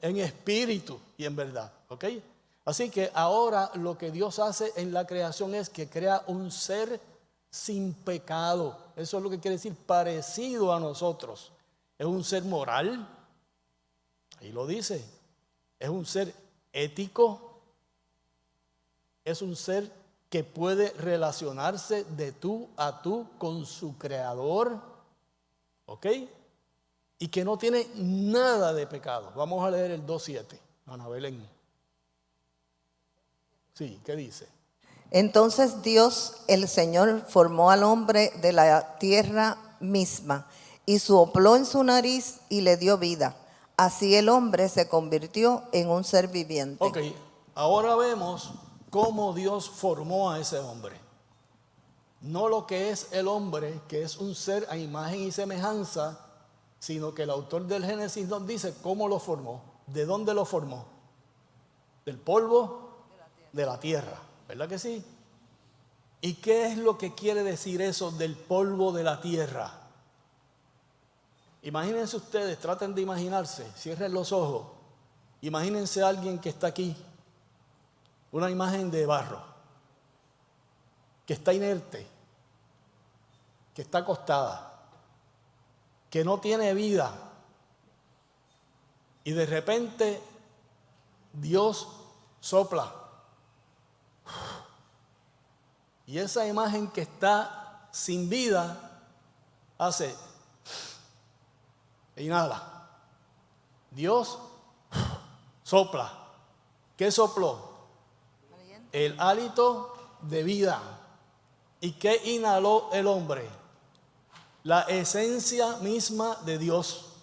en espíritu y en verdad, ¿ok? Así que ahora lo que Dios hace en la creación es que crea un ser sin pecado. Eso es lo que quiere decir parecido a nosotros. Es un ser moral, ahí lo dice. Es un ser ético. Es un ser que puede relacionarse de tú a tú con su creador, ¿ok? Y que no tiene nada de pecado. Vamos a leer el 2:7, Ana Belén. Sí, ¿qué dice? Entonces Dios, el Señor, formó al hombre de la tierra misma y sopló en su nariz y le dio vida. Así el hombre se convirtió en un ser viviente. Ok, ahora vemos cómo Dios formó a ese hombre. No lo que es el hombre, que es un ser a imagen y semejanza, sino que el autor del Génesis nos dice cómo lo formó. ¿De dónde lo formó? Del polvo de la tierra, ¿verdad que sí? ¿Y qué es lo que quiere decir eso del polvo de la tierra? Imagínense ustedes, traten de imaginarse, cierren los ojos, imagínense a alguien que está aquí, una imagen de barro, que está inerte, que está acostada, que no tiene vida, y de repente Dios sopla, y esa imagen que está sin vida hace e inhala. Dios sopla. ¿Qué sopló? El hálito de vida. ¿Y qué inhaló el hombre? La esencia misma de Dios.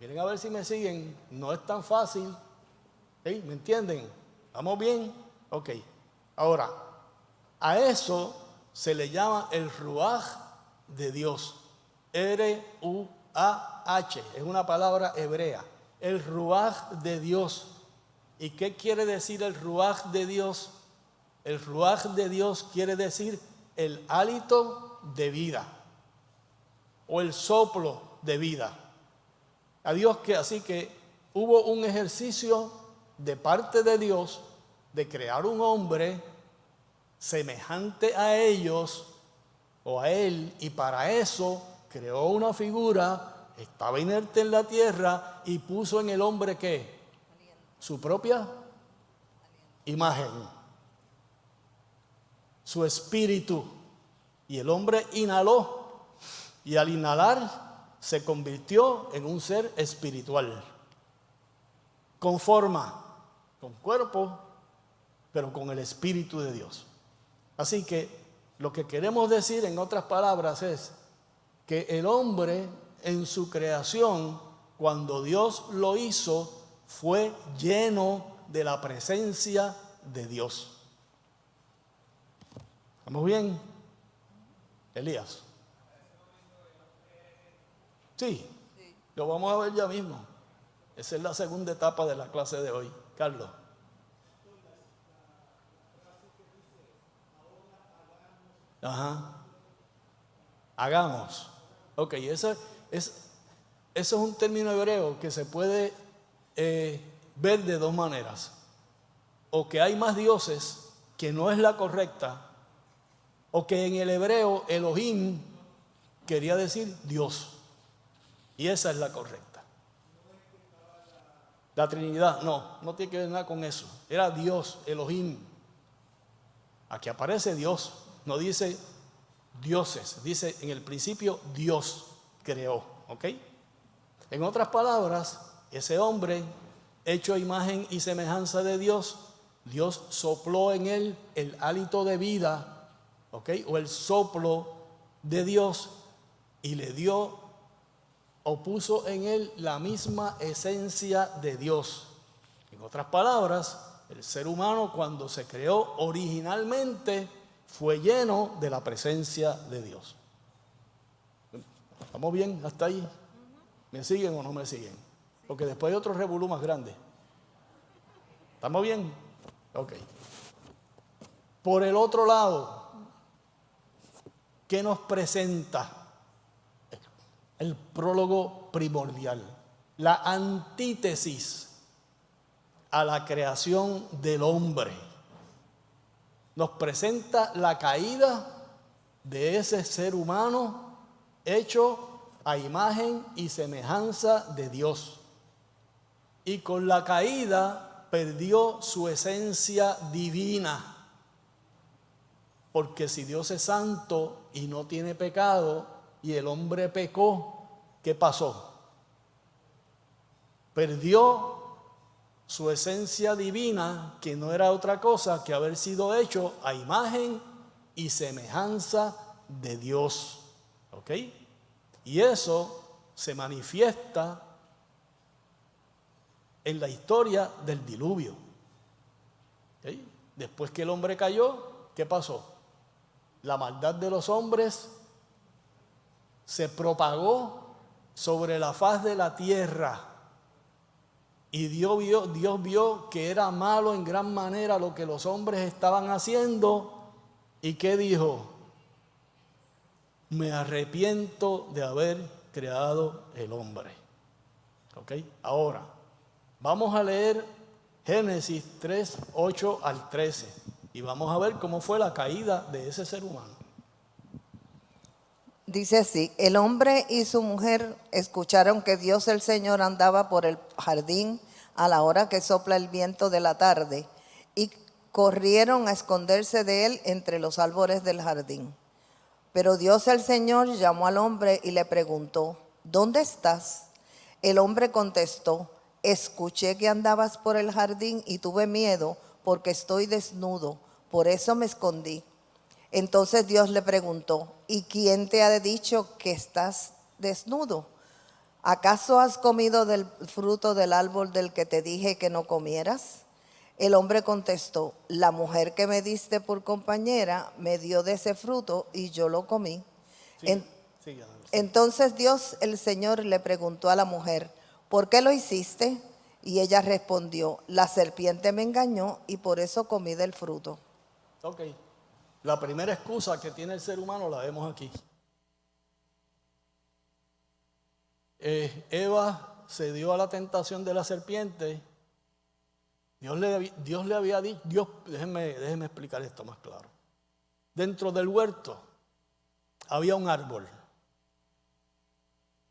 Miren a ver si me siguen. No es tan fácil. ¿Sí? ¿Me entienden? ¿Estamos bien? Ok. Ahora, a eso se le llama el ruaj de Dios. R-U-A-H. Es una palabra hebrea. El ruaj de Dios. ¿Y qué quiere decir el ruaj de Dios? El ruaj de Dios quiere decir el hálito de vida o el soplo de vida. A Dios que así que hubo un ejercicio de parte de Dios de crear un hombre semejante a ellos o a él, y para eso creó una figura, estaba inerte en la tierra y puso en el hombre ¿qué? Su propia imagen, su espíritu, y el hombre inhaló, y al inhalar se convirtió en un ser espiritual, con forma, con cuerpo, pero con el Espíritu de Dios. Así que lo que queremos decir en otras palabras es que el hombre en su creación, cuando Dios lo hizo, fue lleno de la presencia de Dios. ¿Estamos bien? Elías. Sí, lo vamos a ver ya mismo. Esa es la segunda etapa de la clase de hoy. Carlos. Ajá. Hagamos. Ok, eso es un término hebreo que se puede ver de dos maneras. O que hay más dioses, que no es la correcta, o que en el hebreo Elohim quería decir Dios. Y esa es la correcta. La Trinidad, no tiene que ver nada con eso. Era Dios, Elohim. Aquí aparece Dios, no dice dioses, dice en el principio Dios creó, ¿ok? En otras palabras, ese hombre hecho a imagen y semejanza de Dios, Dios sopló en él el hálito de vida, ¿ok? O el soplo de Dios, y le dio o puso en él la misma esencia de Dios. En otras palabras, el ser humano cuando se creó originalmente fue lleno de la presencia de Dios. ¿Estamos bien hasta ahí? ¿Me siguen o no me siguen? Porque después hay otro revolú más grande. ¿Estamos bien? Ok. Por el otro lado, ¿qué nos presenta? El prólogo primordial, la antítesis a la creación del hombre. Nos presenta la caída de ese ser humano hecho a imagen y semejanza de Dios. Y con la caída perdió su esencia divina. Porque si Dios es santo y no tiene pecado y el hombre pecó, ¿qué pasó? Perdió su esencia divina, que no era otra cosa que haber sido hecho a imagen y semejanza de Dios. ¿Ok? Y eso se manifiesta en la historia del diluvio. ¿Ok? Después que el hombre cayó, ¿qué pasó? La maldad de los hombres se propagó sobre la faz de la tierra. Y Dios vio que era malo en gran manera lo que los hombres estaban haciendo. ¿Y qué dijo? Me arrepiento de haber creado el hombre. ¿Ok? Ahora, vamos a leer Génesis 3, 8 al 13. Y vamos a ver cómo fue la caída de ese ser humano. Dice así: el hombre y su mujer escucharon que Dios el Señor andaba por el jardín a la hora que sopla el viento de la tarde, y corrieron a esconderse de él entre los árboles del jardín. Pero Dios el Señor llamó al hombre y le preguntó: ¿dónde estás? El hombre contestó: escuché que andabas por el jardín y tuve miedo porque estoy desnudo, por eso me escondí. Entonces Dios le preguntó: ¿y quién te ha dicho que estás desnudo? ¿Acaso has comido del fruto del árbol del que te dije que no comieras? El hombre contestó: la mujer que me diste por compañera me dio de ese fruto y yo lo comí. Sigue. Entonces Dios el Señor le preguntó a la mujer: ¿por qué lo hiciste? Y ella respondió: la serpiente me engañó y por eso comí del fruto. Ok. La primera excusa que tiene el ser humano la vemos aquí. Eva se dio a la tentación de la serpiente. Dios le había dicho, déjeme explicar esto más claro. Dentro del huerto había un árbol,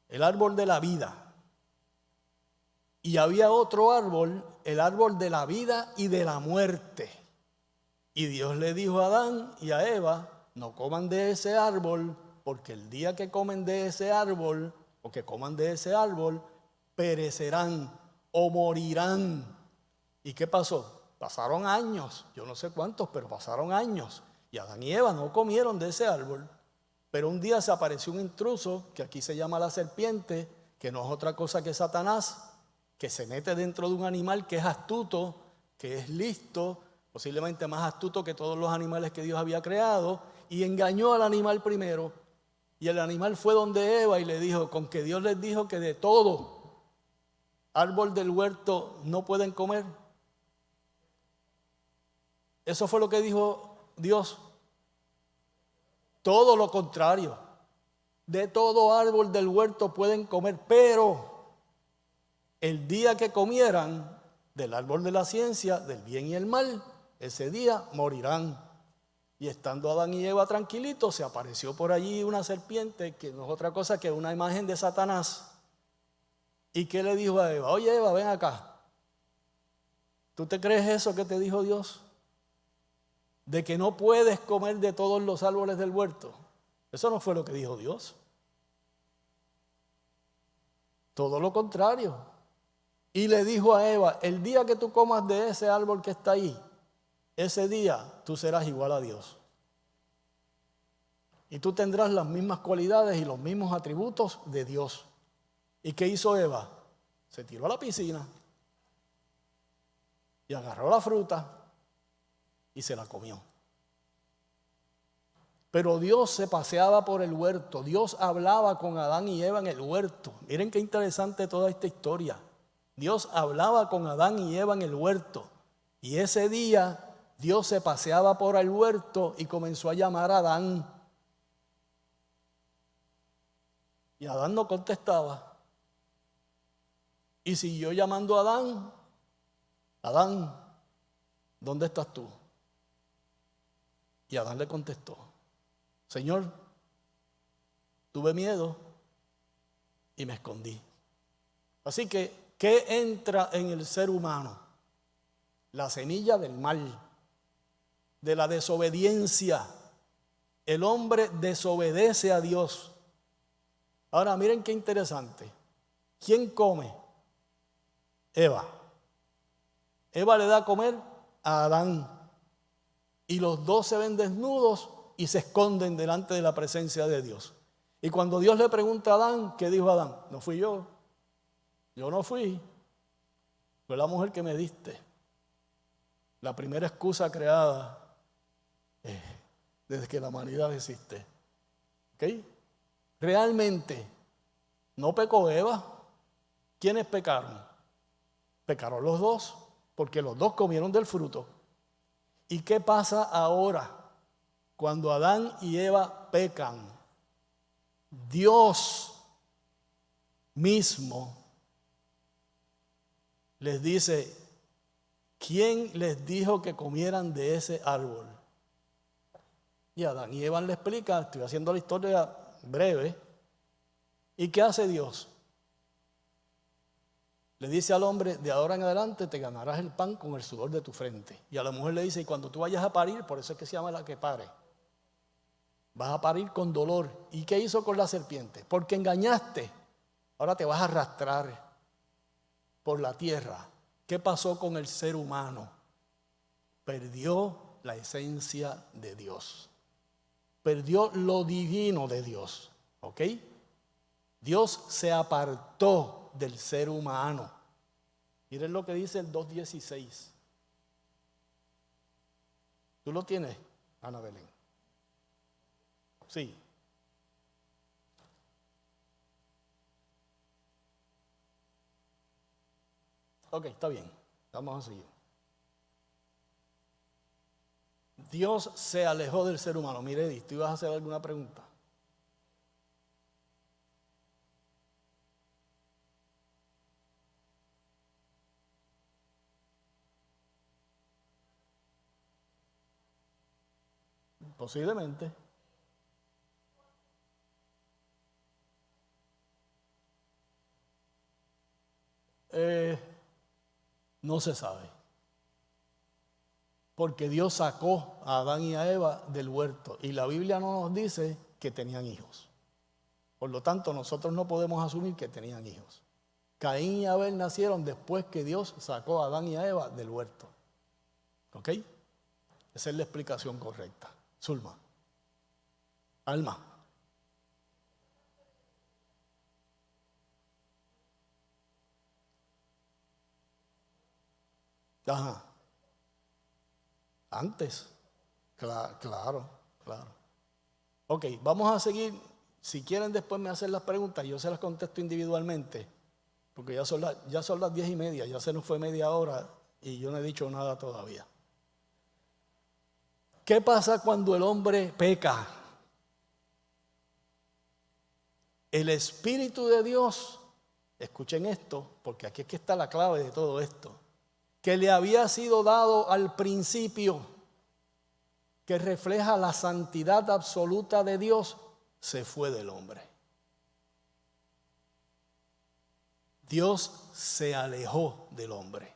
el árbol de la vida. Y había otro árbol, el árbol de la vida y de la muerte. Y Dios le dijo a Adán y a Eva: no coman de ese árbol, porque el día que comen de ese árbol, o que coman de ese árbol, perecerán o morirán. ¿Y qué pasó? Pasaron años, yo no sé cuántos, pero pasaron años. Y Adán y Eva no comieron de ese árbol. Pero un día se apareció un intruso, que aquí se llama la serpiente, que no es otra cosa que Satanás, que se mete dentro de un animal que es astuto, que es listo, posiblemente más astuto que todos los animales que Dios había creado, y engañó al animal primero. Y el animal fue donde Eva y le dijo: con que Dios les dijo que de todo árbol del huerto no pueden comer. Eso fue lo que dijo Dios. Todo lo contrario. De todo árbol del huerto pueden comer, pero el día que comieran del árbol de la ciencia, del bien y el mal, ese día morirán. Y estando Adán y Eva tranquilitos, se apareció por allí una serpiente, que no es otra cosa que una imagen de Satanás. ¿Y qué le dijo a Eva? Oye, Eva, ven acá. ¿Tú te crees eso que te dijo Dios? De que no puedes comer de todos los árboles del huerto. Eso no fue lo que dijo Dios. Todo lo contrario. Y le dijo a Eva: el día que tú comas de ese árbol que está ahí, ese día tú serás igual a Dios. Y tú tendrás las mismas cualidades y los mismos atributos de Dios. ¿Y qué hizo Eva? Se tiró a la piscina y agarró la fruta y se la comió. Pero Dios se paseaba por el huerto. Dios hablaba con Adán y Eva en el huerto. Miren qué interesante toda esta historia. Dios hablaba con Adán y Eva en el huerto. Y ese día Dios se paseaba por el huerto y comenzó a llamar a Adán. Y Adán no contestaba. Y siguió llamando a Adán Adán, ¿dónde estás tú? Y Adán le contestó, Señor, tuve miedo y me escondí. Así que, ¿qué entra en el ser humano? La semilla del mal, de la desobediencia. El hombre desobedece a Dios. Ahora miren qué interesante. ¿Quién come? Eva. Eva le da a comer a Adán. Y los dos se ven desnudos y se esconden delante de la presencia de Dios. Y cuando Dios le pregunta a Adán, ¿qué dijo Adán? No fui yo. Yo no fui. Fue la mujer que me diste. La primera excusa creada desde que la humanidad existe. ¿Ok? Realmente no pecó Eva. ¿Quiénes pecaron? Pecaron los dos, porque los dos comieron del fruto. ¿Y qué pasa ahora cuando Adán y Eva pecan? Dios mismo les dice, ¿quién les dijo que comieran de ese árbol? Y Adán y Eva le explican, estoy haciendo la historia breve. ¿Y qué hace Dios? Le dice al hombre, de ahora en adelante te ganarás el pan con el sudor de tu frente. Y a la mujer le dice, y cuando tú vayas a parir, por eso es que se llama la que pare, vas a parir con dolor. ¿Y qué hizo con la serpiente? Porque engañaste, ahora te vas a arrastrar por la tierra. ¿Qué pasó con el ser humano? Perdió la esencia de Dios. Perdió lo divino de Dios. ¿Ok? Dios se apartó del ser humano. Miren lo que dice el 2:16. ¿Tú lo tienes, Ana Belén? Sí. Ok, está bien. Vamos a seguir. Dios se alejó del ser humano. Mire, Edith, ¿tú ibas a hacer alguna pregunta? Posiblemente. No se sabe. Porque Dios sacó a Adán y a Eva del huerto. Y la Biblia no nos dice que tenían hijos. Por lo tanto, nosotros no podemos asumir que tenían hijos. Caín y Abel nacieron después que Dios sacó a Adán y a Eva del huerto. ¿Ok? Esa es la explicación correcta. Zulma. Alma. Ajá. Antes. Claro. Ok, vamos a seguir. Si quieren después me hacen las preguntas, yo se las contesto individualmente. Porque ya son las 10:30, ya se nos fue media hora y yo no he dicho nada todavía. ¿Qué pasa cuando el hombre peca? El Espíritu de Dios, escuchen esto, porque aquí es que está la clave de todo esto, que le había sido dado al principio, que refleja la santidad absoluta de Dios, se fue del hombre. Dios se alejó del hombre.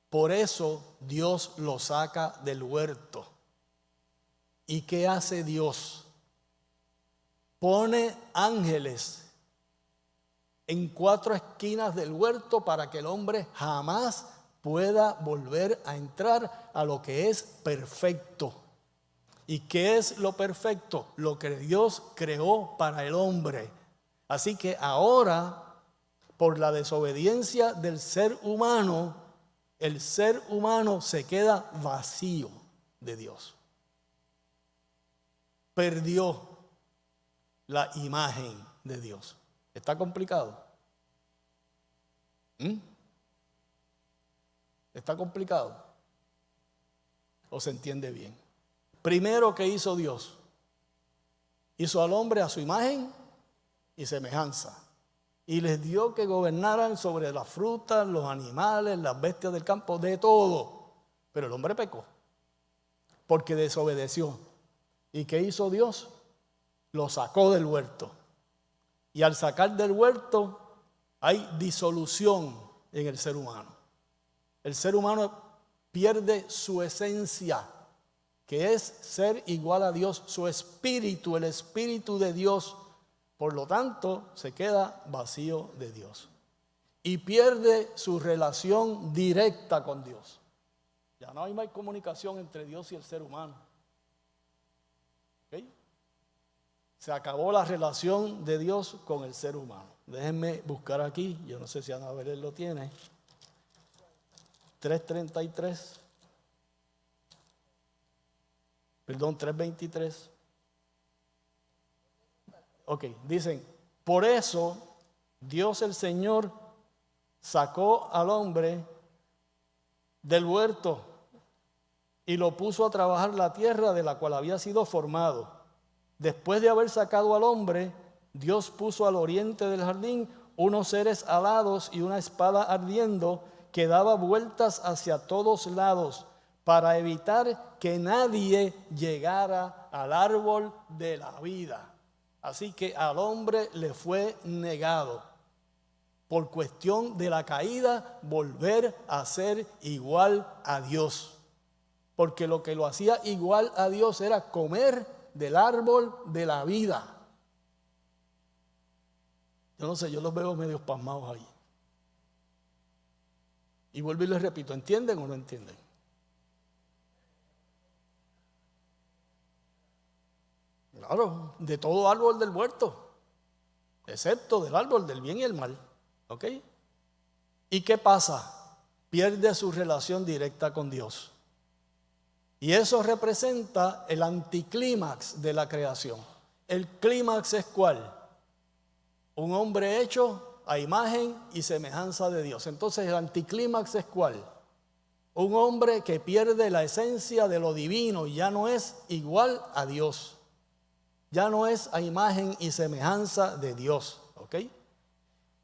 Por eso Dios lo saca del huerto. ¿Y qué hace Dios? Pone ángeles en 4 esquinas del huerto para que el hombre jamás pueda volver a entrar a lo que es perfecto. ¿Y qué es lo perfecto? Lo que Dios creó para el hombre. Así que ahora, por la desobediencia del ser humano, el ser humano se queda vacío de Dios. Perdió la imagen de Dios. ¿Está complicado? ¿Está complicado? ¿O se entiende bien? Primero, ¿qué hizo Dios? Hizo al hombre a su imagen y semejanza. y les dio que gobernaran sobre las frutas, los animales, las bestias del campo, de todo. Pero el hombre pecó porque desobedeció. ¿Y qué hizo Dios? Lo sacó del huerto. Y al sacar del huerto hay disolución en el ser humano. El ser humano pierde su esencia, que es ser igual a Dios, su espíritu, el espíritu de Dios. Por lo tanto, se queda vacío de Dios y pierde su relación directa con Dios. Ya no hay más comunicación entre Dios y el ser humano. ¿Okay? Se acabó la relación de Dios con el ser humano. Déjenme buscar aquí, yo no sé si Ana Belén lo tiene. 3:33. Perdón, 3:23. Ok, dicen, por eso Dios el Señor sacó al hombre del huerto y lo puso a trabajar la tierra de la cual había sido formado. Después de haber sacado al hombre, Dios puso al oriente del jardín unos seres alados y una espada ardiendo que daba vueltas hacia todos lados para evitar que nadie llegara al árbol de la vida. Así que al hombre le fue negado, por cuestión de la caída, volver a ser igual a Dios. Porque lo que lo hacía igual a Dios era comer del árbol de la vida. Yo no sé, yo los veo medio pasmados ahí. Y vuelvo y les repito, ¿entienden o no entienden? Claro, de todo árbol del huerto, excepto del árbol del bien y el mal. ¿Ok? ¿Y qué pasa? Pierde su relación directa con Dios. Y eso representa el anticlímax de la creación. ¿El clímax es cuál? Un hombre hecho a imagen y semejanza de Dios. Entonces el anticlímax es cuál? Un hombre que pierde la esencia de lo divino y ya no es igual a Dios. Ya no es a imagen y semejanza de Dios. ¿Ok?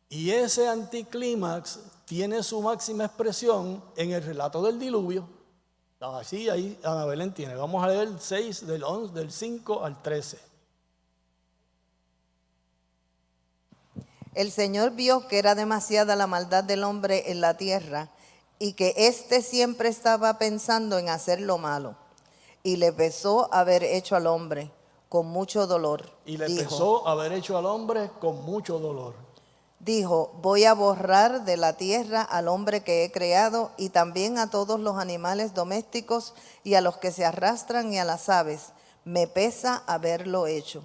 Y ese anticlímax tiene su máxima expresión en el relato del diluvio. Así ahí Ana Belén tiene. Vamos a leer el 6 del 5 al 13. El Señor vio que era demasiada la maldad del hombre en la tierra y que éste siempre estaba pensando en hacer lo malo. Y le pesó haber hecho al hombre con mucho dolor. Y le pesó haber hecho al hombre con mucho dolor. Dijo, voy a borrar de la tierra al hombre que he creado y también a todos los animales domésticos y a los que se arrastran y a las aves. Me pesa haberlo hecho.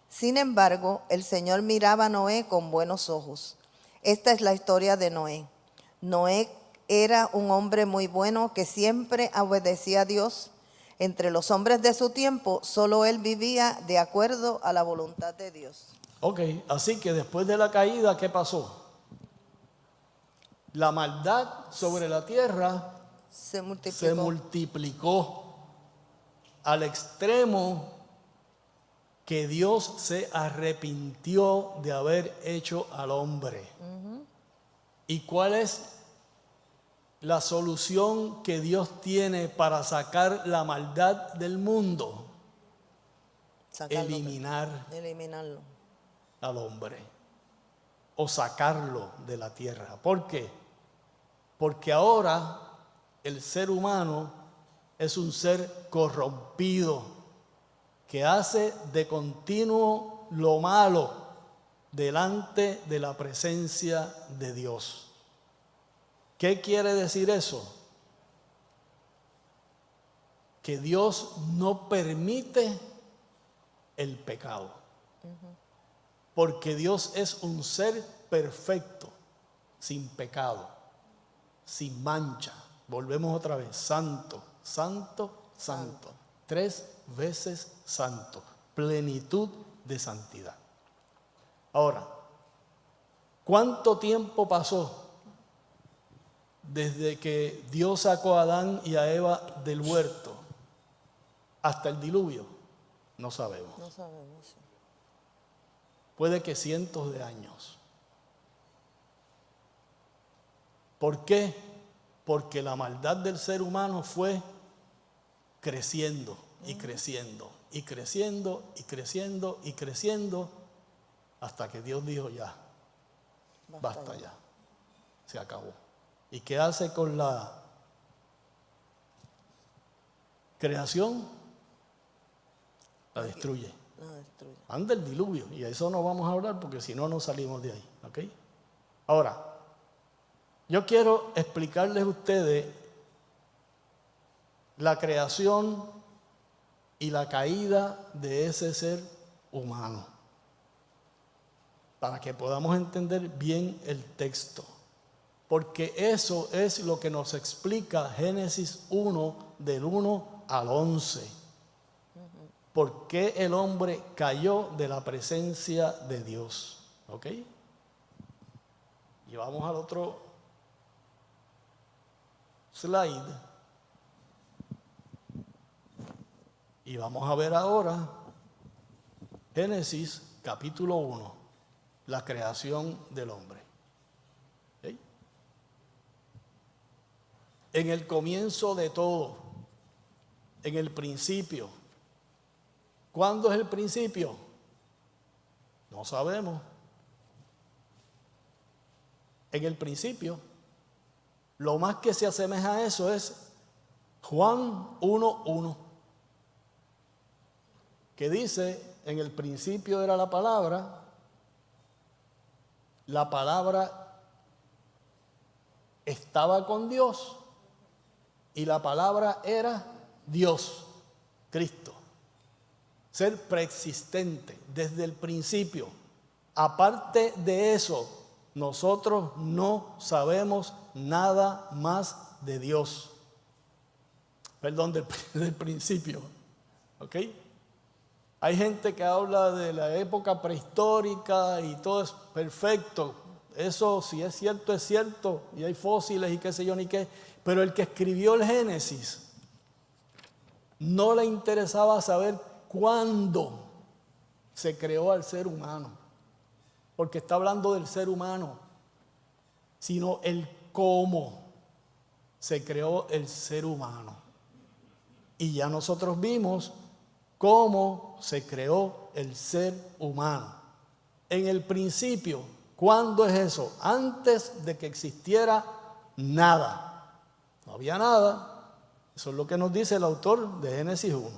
Sin embargo, el Señor miraba a Noé con buenos ojos. Esta es la historia de Noé. Noé era un hombre muy bueno que siempre obedecía a Dios. Entre los hombres de su tiempo, solo él vivía de acuerdo a la voluntad de Dios. Ok, así que después de la caída, ¿qué pasó? La maldad sobre la tierra Se multiplicó al extremo que Dios se arrepintió de haber hecho al hombre. ¿Y cuál es la solución que Dios tiene para sacar la maldad del mundo? Eliminarlo al hombre o sacarlo de la tierra. ¿Por qué? Porque ahora el ser humano es un ser corrompido que hace de continuo lo malo delante de la presencia de Dios. ¿Qué quiere decir eso? Que Dios no permite el pecado. Porque Dios es un ser perfecto, sin pecado, sin mancha. Volvemos otra vez, santo, santo, santo. 3 veces santo, plenitud de santidad. Ahora, ¿cuánto tiempo pasó desde que Dios sacó a Adán y a Eva del huerto hasta el diluvio? No sabemos. No sabemos. Puede que cientos de años. ¿Por qué? Porque la maldad del ser humano fue creciendo y creciendo y creciendo y creciendo y creciendo hasta que Dios dijo ya, basta ya, se acabó. ¿Y qué hace con la creación? La destruye. Anda el diluvio, y a eso no vamos a hablar porque si no, no salimos de ahí. ¿Ok? Ahora, yo quiero explicarles a ustedes la creación y la caída de ese ser humano, para que podamos entender bien el texto. Porque eso es lo que nos explica Génesis 1, del 1 al 11. ¿Por qué el hombre cayó de la presencia de Dios? ¿Ok? Y vamos al otro slide. Y vamos a ver ahora Génesis capítulo 1, la creación del hombre. ¿Ok? En el comienzo de todo, en el principio. ¿Cuándo es el principio? No sabemos. En el principio, lo más que se asemeja a eso es Juan 1:1, que dice: en el principio era la palabra estaba con Dios y la palabra era Dios, Cristo. Ser preexistente desde el principio. Aparte de eso, nosotros no sabemos nada más de Dios. Perdón, del principio. ¿Ok? Hay gente que habla de la época prehistórica y todo es perfecto. Eso, si es cierto, y hay fósiles y qué sé yo ni qué. Pero el que escribió el Génesis no le interesaba saber cuándo se creó al ser humano, porque está hablando del ser humano, sino el cómo se creó el ser humano. Y ya nosotros vimos cómo se creó el ser humano. En el principio, ¿cuándo es eso? Antes de que existiera nada. No había nada. Eso es lo que nos dice el autor de Génesis 1.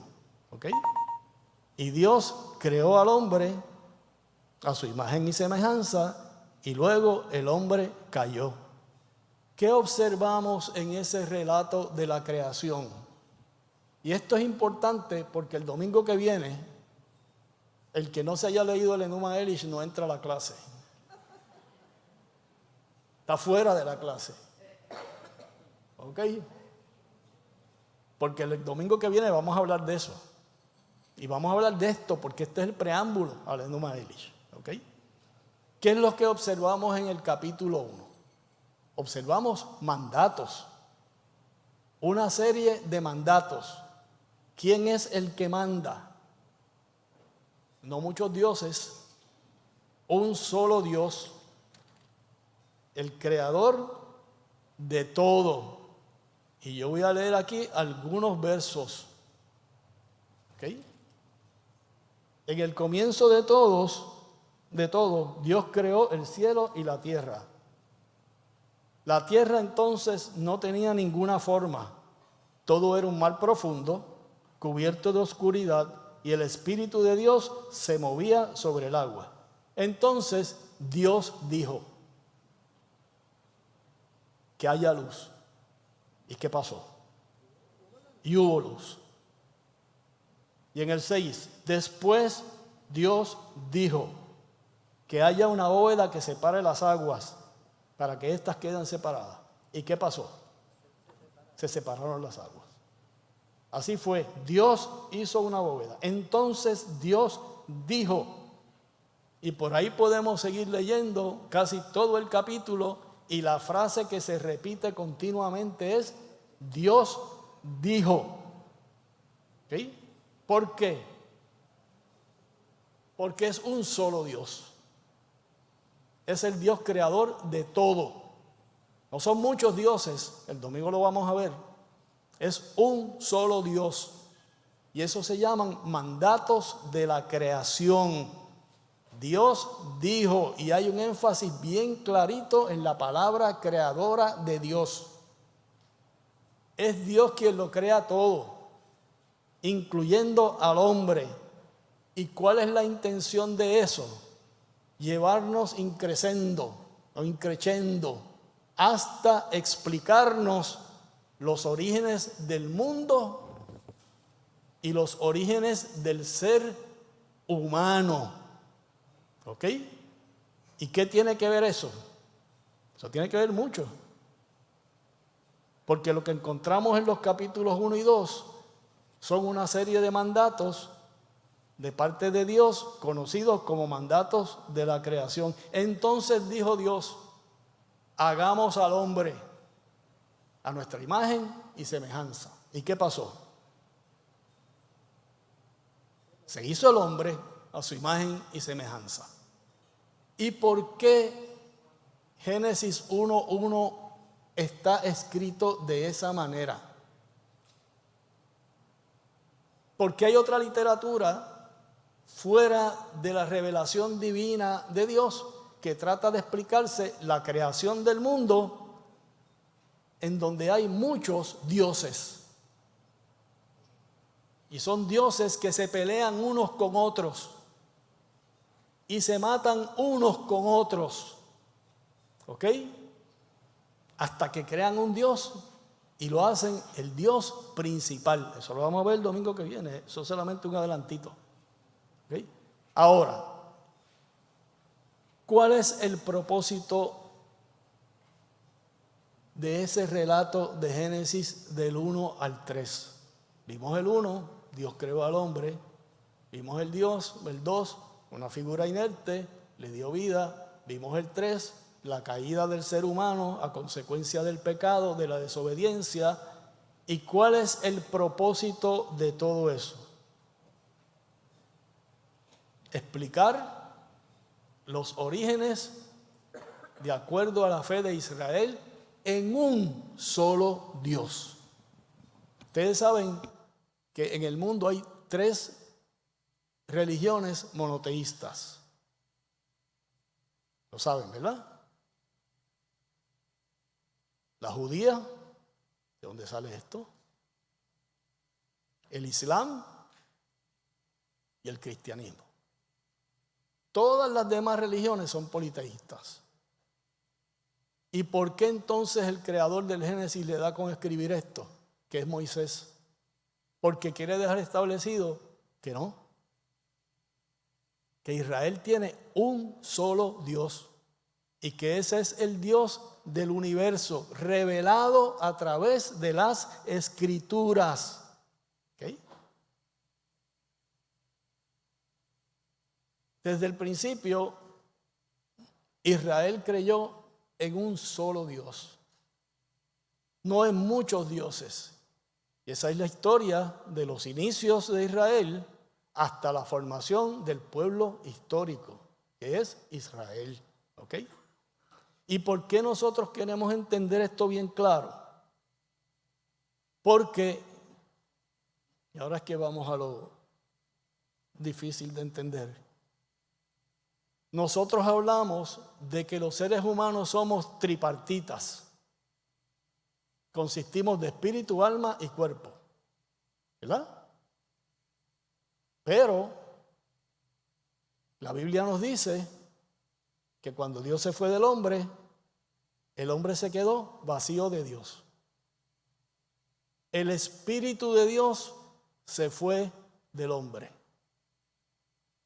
¿Ok? Y Dios creó al hombre a su imagen y semejanza, y luego el hombre cayó. ¿Qué observamos en ese relato de la creación? Y esto es importante porque el domingo que viene, el que no se haya leído el Enuma Elish no entra a la clase. Está fuera de la clase. ¿Ok? Porque el domingo que viene vamos a hablar de eso. Y vamos a hablar de esto porque este es el preámbulo al Enuma Elish. ¿Ok? ¿Qué es lo que observamos en el capítulo 1? Observamos mandatos. Una serie de mandatos. ¿Quién es el que manda? No muchos dioses. Un solo Dios. El creador de todo. Y yo voy a leer aquí algunos versos. ¿Ok? En el comienzo de todo, Dios creó el cielo y la tierra. La tierra entonces no tenía ninguna forma. Todo era un mar profundo, cubierto de oscuridad, y el Espíritu de Dios se movía sobre el agua. Entonces Dios dijo: que haya luz. ¿Y qué pasó? Y hubo luz. Y en el 6, después Dios dijo: que haya una bóveda que separe las aguas para que éstas queden separadas. ¿Y qué pasó? Se separaron las aguas. Así fue, Dios hizo una bóveda. Entonces Dios dijo, y por ahí podemos seguir leyendo casi todo el capítulo, y la frase que se repite continuamente es: Dios dijo. ¿Ok? ¿Por qué? Porque es un solo Dios. Es el Dios creador de todo. No son muchos dioses, el domingo lo vamos a ver. Es un solo Dios. Y eso se llaman mandatos de la creación. Dios dijo, y hay un énfasis bien clarito en la palabra creadora de Dios. Es Dios quien lo crea todo, incluyendo al hombre. ¿Y cuál es la intención de eso? Llevarnos increciendo hasta explicarnos los orígenes del mundo y los orígenes del ser humano. ¿Ok? ¿Y qué tiene que ver eso? Eso tiene que ver mucho. Porque lo que encontramos en los capítulos 1 y 2 son una serie de mandatos de parte de Dios, conocidos como mandatos de la creación. Entonces dijo Dios, hagamos al hombre a nuestra imagen y semejanza. ¿Y qué pasó? Se hizo el hombre a su imagen y semejanza. ¿Y por qué Génesis 1:1 está escrito de esa manera? Porque hay otra literatura fuera de la revelación divina de Dios que trata de explicarse la creación del mundo, en donde hay muchos dioses. Y son dioses que se pelean unos con otros y se matan unos con otros. ¿Ok? Hasta que crean un Dios y lo hacen el Dios principal. Eso lo vamos a ver el domingo que viene. Eso es solamente un adelantito. ¿Ok? Ahora, ¿cuál es el propósito de ese relato de Génesis del 1 al 3? Vimos el 1, Dios creó al hombre. Vimos el 2, una figura inerte, le dio vida. Vimos el 3, la caída del ser humano a consecuencia del pecado, de la desobediencia. ¿Y cuál es el propósito de todo eso? Explicar los orígenes de acuerdo a la fe de Israel en un solo Dios. Ustedes saben que en el mundo hay 3 religiones monoteístas. Lo saben, ¿verdad? La judía, ¿de dónde sale esto? El Islam y el cristianismo. Todas las demás religiones son politeístas. ¿Y por qué entonces el creador del Génesis le da con escribir esto? Que es Moisés. Porque quiere dejar establecido que no. Que Israel tiene un solo Dios. Y que ese es el Dios del universo, revelado a través de las Escrituras. ¿Ok? Desde el principio, Israel creyó en un solo Dios, no en muchos dioses. Y esa es la historia de los inicios de Israel hasta la formación del pueblo histórico, que es Israel. ¿Ok? ¿Y por qué nosotros queremos entender esto bien claro? Porque, y ahora es que vamos a lo difícil de entender. Nosotros hablamos de que los seres humanos somos tripartitas. Consistimos de espíritu, alma y cuerpo. ¿Verdad? Pero la Biblia nos dice que cuando Dios se fue del hombre, el hombre se quedó vacío de Dios. El Espíritu de Dios se fue del hombre.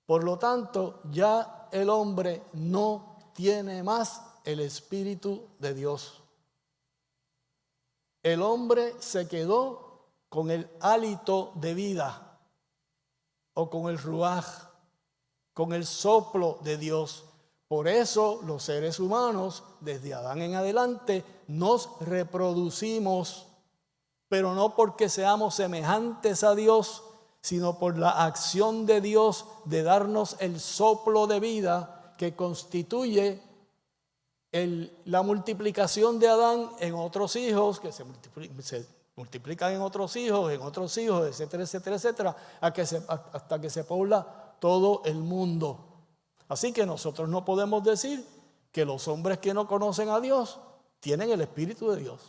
Por lo tanto, ya el hombre no tiene más el Espíritu de Dios. El hombre se quedó con el hálito de vida o con el ruaj, con el soplo de Dios. Por eso los seres humanos, desde Adán en adelante, nos reproducimos, pero no porque seamos semejantes a Dios, sino por la acción de Dios de darnos el soplo de vida que constituye la multiplicación de Adán en otros hijos, que se multiplican en otros hijos, etcétera, etcétera, etcétera, hasta que se pobla todo el mundo. Así que nosotros no podemos decir que los hombres que no conocen a Dios tienen el Espíritu de Dios.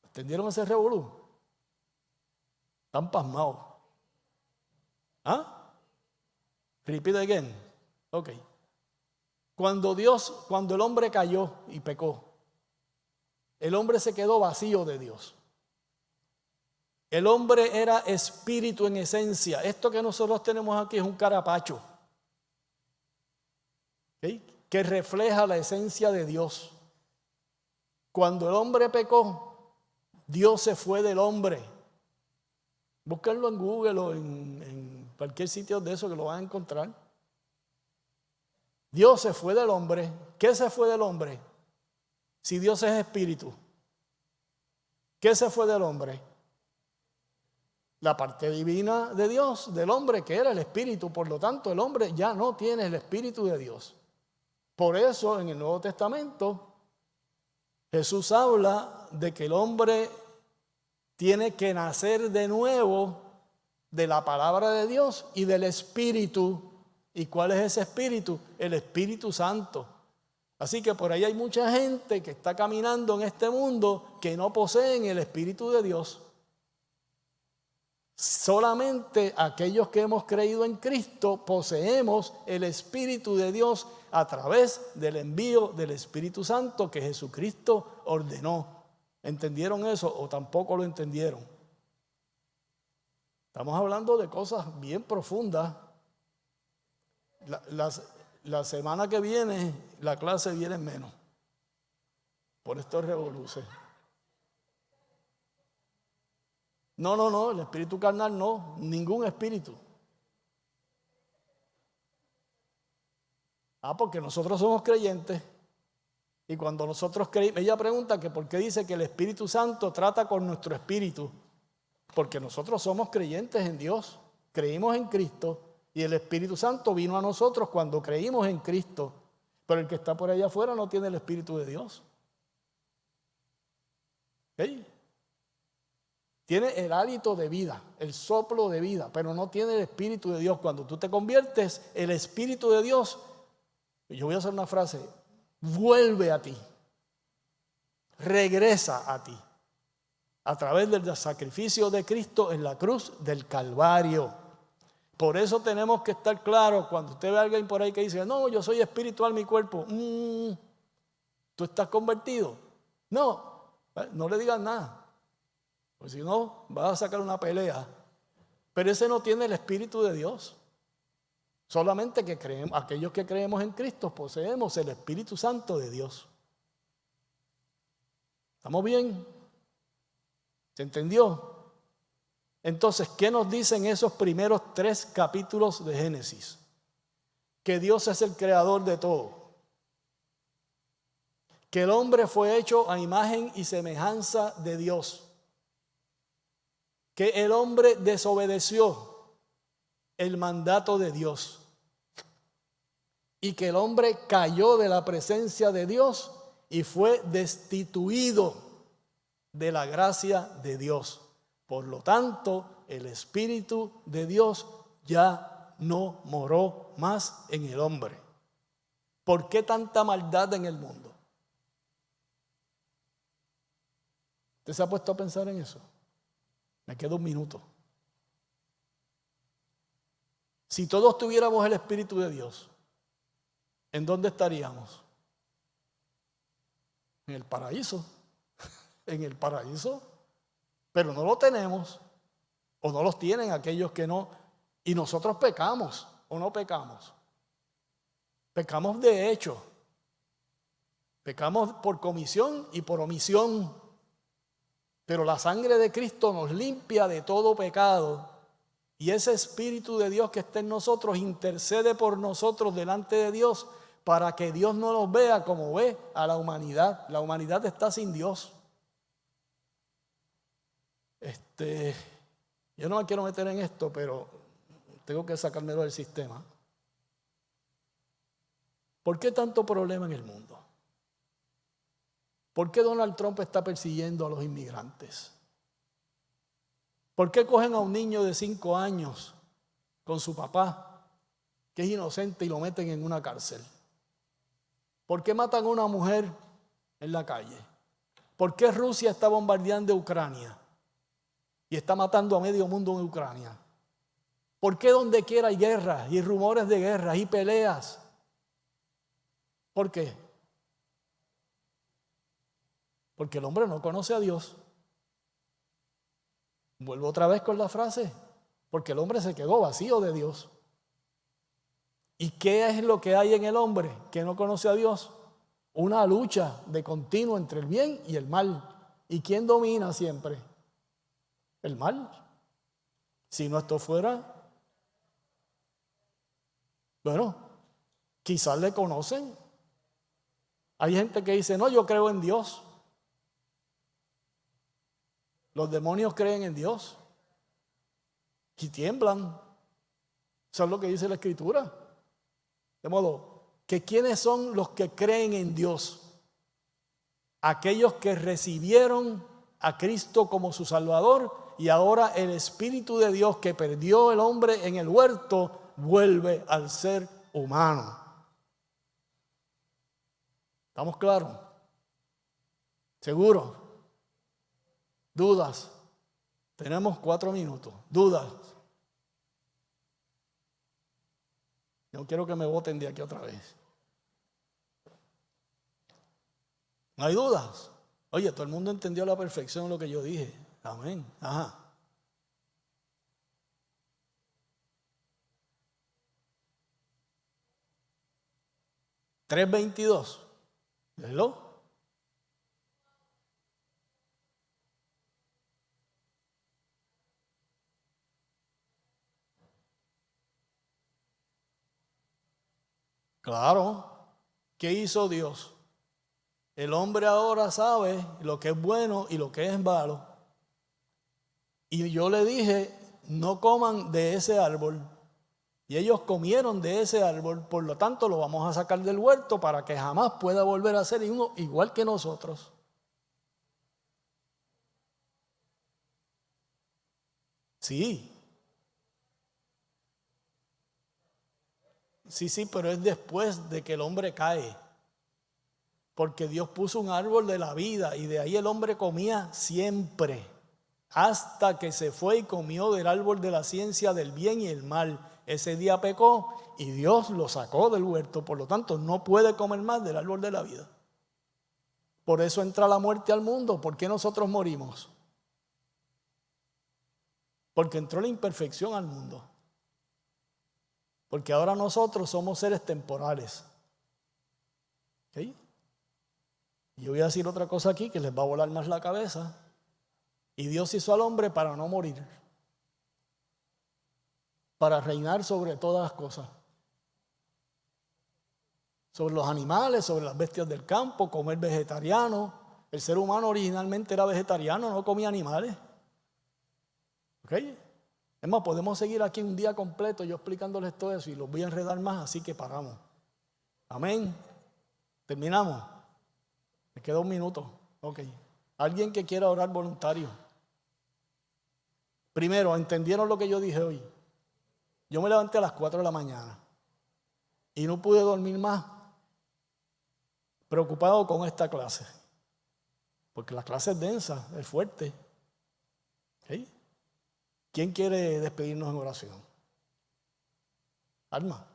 ¿Entendieron ese revolú? Están pasmados. ¿Ah? Repeat again. Ok. Cuando el hombre cayó y pecó, el hombre se quedó vacío de Dios. El hombre era espíritu en esencia. Esto que nosotros tenemos aquí es un carapacho, ¿okay?, que refleja la esencia de Dios. Cuando el hombre pecó, Dios se fue del hombre. Búsquenlo en Google o en cualquier sitio de eso que lo van a encontrar. Dios se fue del hombre. ¿Qué se fue del hombre? Si Dios es espíritu, ¿qué se fue del hombre? La parte divina de Dios, del hombre, que era el espíritu. Por lo tanto, el hombre ya no tiene el espíritu de Dios. Por eso, en el Nuevo Testamento, Jesús habla de que el hombre tiene que nacer de nuevo de la palabra de Dios y del Espíritu. ¿Y cuál es ese Espíritu? El Espíritu Santo. Así que por ahí hay mucha gente que está caminando en este mundo que no poseen el Espíritu de Dios. Solamente aquellos que hemos creído en Cristo poseemos el Espíritu de Dios a través del envío del Espíritu Santo que Jesucristo ordenó. ¿Entendieron eso o tampoco lo entendieron? Estamos hablando de cosas bien profundas. La semana que viene la clase viene menos por estos revoluciones. No, el espíritu carnal no, ningún espíritu. Porque nosotros somos creyentes y cuando nosotros creímos, ella pregunta que por qué dice que el Espíritu Santo trata con nuestro espíritu, porque nosotros somos creyentes en Dios, creímos en Cristo y el Espíritu Santo vino a nosotros cuando creímos en Cristo, pero el que está por allá afuera no tiene el Espíritu de Dios. ¿Okay? Tiene el hálito de vida, el soplo de vida, pero no tiene el Espíritu de Dios. Cuando tú te conviertes, el Espíritu de Dios, yo voy a hacer una frase, vuelve a ti, regresa a ti, a través del sacrificio de Cristo en la cruz del Calvario. Por eso tenemos que estar claros cuando usted ve a alguien por ahí que dice, no, yo soy espiritual, mi cuerpo. ¿Tú estás convertido? No le digas nada. Pues si no, vas a sacar una pelea. Pero ese no tiene el Espíritu de Dios. Solamente que creemos, aquellos que creemos en Cristo poseemos el Espíritu Santo de Dios. ¿Estamos bien? ¿Se entendió? Entonces, ¿qué nos dicen esos primeros 3 capítulos de Génesis? Que Dios es el creador de todo. Que el hombre fue hecho a imagen y semejanza de Dios. Que el hombre desobedeció el mandato de Dios y que el hombre cayó de la presencia de Dios y fue destituido de la gracia de Dios. Por lo tanto, el Espíritu de Dios ya no moró más en el hombre. ¿Por qué tanta maldad en el mundo? ¿Usted se ha puesto a pensar en eso? Me queda 1 minuto. Si todos tuviéramos el Espíritu de Dios, ¿en dónde estaríamos? En el paraíso. En el paraíso. Pero no lo tenemos. O no los tienen aquellos que no. Y nosotros pecamos o no pecamos. Pecamos de hecho. Pecamos por comisión y por omisión. Pero la sangre de Cristo nos limpia de todo pecado. Y ese Espíritu de Dios que está en nosotros intercede por nosotros delante de Dios para que Dios no nos vea como ve a la humanidad. La humanidad está sin Dios. Yo no me quiero meter en esto, pero tengo que sacármelo del sistema. ¿Por qué tanto problema en el mundo? ¿Por qué Donald Trump está persiguiendo a los inmigrantes? ¿Por qué cogen a un niño de 5 años con su papá, que es inocente, y lo meten en una cárcel? ¿Por qué matan a una mujer en la calle? ¿Por qué Rusia está bombardeando Ucrania y está matando a medio mundo en Ucrania? ¿Por qué donde quiera hay guerras y rumores de guerras y peleas? ¿Por qué? Porque el hombre no conoce a Dios. Vuelvo otra vez con la frase, porque el hombre se quedó vacío de Dios. ¿Y qué es lo que hay en el hombre que no conoce a Dios? Una lucha de continuo entre el bien y el mal. ¿Y quién domina siempre? El mal. Si no esto fuera, bueno, quizás le conocen. Hay gente que dice, no, yo creo en Dios. Los demonios creen en Dios y tiemblan. Eso es lo que dice la Escritura. De modo que ¿quiénes son los que creen en Dios? Aquellos que recibieron a Cristo como su Salvador, y ahora el Espíritu de Dios que perdió el hombre en el huerto vuelve al ser humano. ¿Estamos claros? ¿Seguro? ¿Dudas? Tenemos 4 minutos. ¿Dudas? No quiero que me voten de aquí otra vez. ¿No hay dudas? Oye, todo el mundo entendió a la perfección lo que yo dije. Amén. Ajá. $3.22. ¿Léelo? Claro. ¿Qué hizo Dios? El hombre ahora sabe lo que es bueno y lo que es malo. Y yo le dije, no coman de ese árbol. Y ellos comieron de ese árbol, por lo tanto lo vamos a sacar del huerto para que jamás pueda volver a ser uno igual que nosotros. Sí. Sí, pero es después de que el hombre cae. Porque Dios puso un árbol de la vida y de ahí el hombre comía siempre. Hasta que se fue y comió del árbol de la ciencia del bien y el mal. Ese día pecó y Dios lo sacó del huerto. Por lo tanto, no puede comer más del árbol de la vida. Por eso entra la muerte al mundo. ¿Por qué nosotros morimos? Porque entró la imperfección al mundo. Porque ahora nosotros somos seres temporales. ¿Ok? Y yo voy a decir otra cosa aquí que les va a volar más la cabeza. Y Dios hizo al hombre para no morir, para reinar sobre todas las cosas, sobre los animales, sobre las bestias del campo, comer vegetariano. El ser humano originalmente era vegetariano, no comía animales. ¿Ok? Es más, podemos seguir aquí un día completo yo explicándoles todo eso y los voy a enredar más, así que paramos. Amén. Terminamos. Me queda 1 minuto. Ok. Alguien que quiera orar voluntario. Primero, ¿entendieron lo que yo dije hoy? Yo me levanté a las 4 de la mañana y no pude dormir más, preocupado con esta clase. Porque la clase es densa, es fuerte. ¿Okay? ¿Quién quiere despedirnos en oración? Alma.